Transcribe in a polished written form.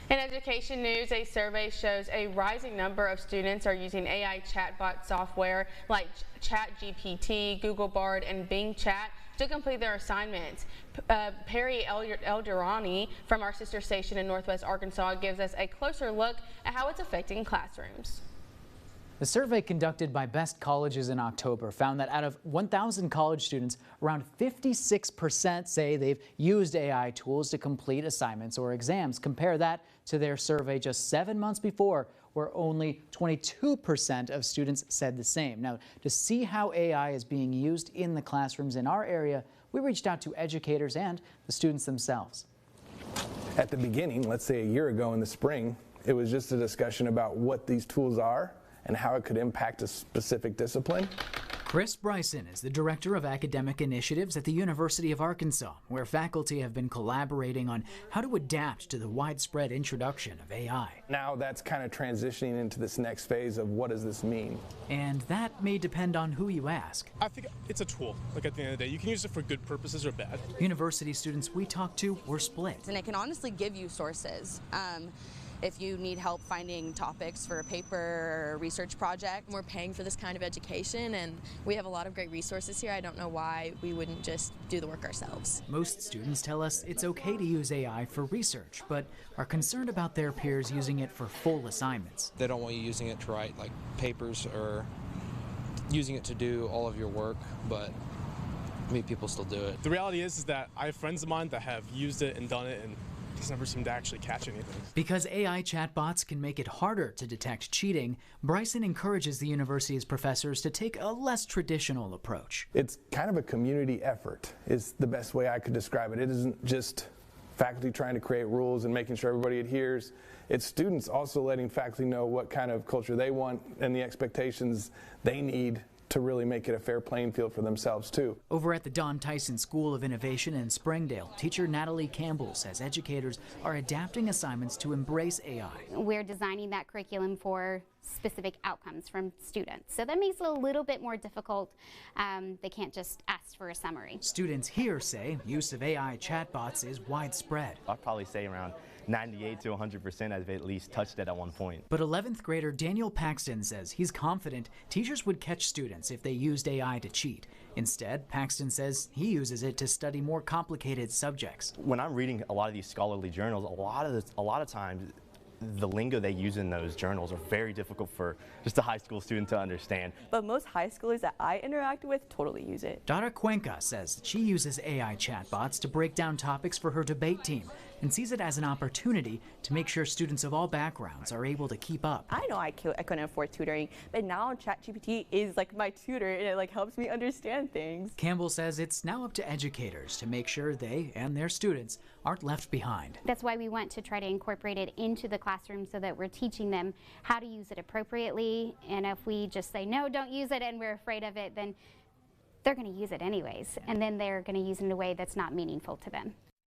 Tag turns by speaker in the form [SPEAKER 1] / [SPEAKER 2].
[SPEAKER 1] In education news, a survey shows a rising number of students are using AI chatbot software like ChatGPT, Google Bard, and Bing Chat to complete their assignments. Perry Eldurani from our sister station in Northwest Arkansas gives us a closer look at how it's affecting classrooms.
[SPEAKER 2] The survey conducted by Best Colleges in October found that out of 1,000 college students, around 56% say they've used AI tools to complete assignments or exams. Compare that to their survey just 7 months before, where only 22% of students said the same. Now, to see how AI is being used in the classrooms in our area, we reached out to educators and the students themselves.
[SPEAKER 3] At the beginning, let's say a year ago in the spring, it was just a discussion about what these tools are and how it could impact a specific discipline.
[SPEAKER 2] Chris Bryson is the Director of Academic Initiatives at the University of Arkansas, where faculty have been collaborating on how to adapt to the widespread introduction of AI.
[SPEAKER 3] Now that's kind of transitioning into this next phase of what does this mean?
[SPEAKER 2] And that may depend on who you ask.
[SPEAKER 4] I think it's a tool. Like at the end of the day, you can use it for good purposes or bad.
[SPEAKER 2] University students we talked to were split.
[SPEAKER 5] And it can honestly give you sources. If you need help finding topics for a paper or a research project.
[SPEAKER 6] We're paying for this kind of education and we have a lot of great resources here. I don't know why we wouldn't just do the work ourselves.
[SPEAKER 2] Most students tell us it's okay to use AI for research, but are concerned about their peers using it for full assignments.
[SPEAKER 7] They don't want you using it to write like papers or using it to do all of your work, but I mean, people still do it.
[SPEAKER 4] The reality is that I have friends of mine that have used it and done it and just never seem to actually catch anything.
[SPEAKER 2] Because AI chatbots can make it harder to detect cheating, Bryson encourages the university's professors to take a less traditional approach.
[SPEAKER 3] It's kind of a community effort is the best way I could describe it. It isn't just faculty trying to create rules and making sure everybody adheres. It's students also letting faculty know what kind of culture they want and the expectations they need to really make it a fair playing field for themselves too.
[SPEAKER 2] Over at the Don Tyson School of Innovation in Springdale, teacher Natalie Campbell says educators are adapting assignments to embrace AI.
[SPEAKER 8] We're designing that curriculum for specific outcomes from students. So that makes it a little bit more difficult. They can't just ask for a summary.
[SPEAKER 2] Students here say use of AI chatbots is widespread.
[SPEAKER 9] I'd probably say around 98 to 100% have at least touched it at one point.
[SPEAKER 2] But 11th grader Daniel Paxton says he's confident teachers would catch students if they used AI to cheat. Instead, Paxton says he uses it to study more complicated subjects.
[SPEAKER 9] When I'm reading a lot of these scholarly journals, a lot of times the lingo they use in those journals are very difficult for just a high school student to understand.
[SPEAKER 10] But most high schoolers that I interact with totally use it.
[SPEAKER 2] Dara Cuenca says that she uses AI chatbots to break down topics for her debate team and sees it as an opportunity to make sure students of all backgrounds are able to keep up.
[SPEAKER 10] I know I couldn't afford tutoring, but now ChatGPT is like my tutor and it like helps me understand things.
[SPEAKER 2] Campbell says it's now up to educators to make sure they and their students aren't left behind.
[SPEAKER 8] That's why we want to try to incorporate it into the classroom so that we're teaching them how to use it appropriately. And if we just say, no, don't use it, and we're afraid of it, then they're going to use it anyways. And then they're going to use it in a way that's not meaningful to them.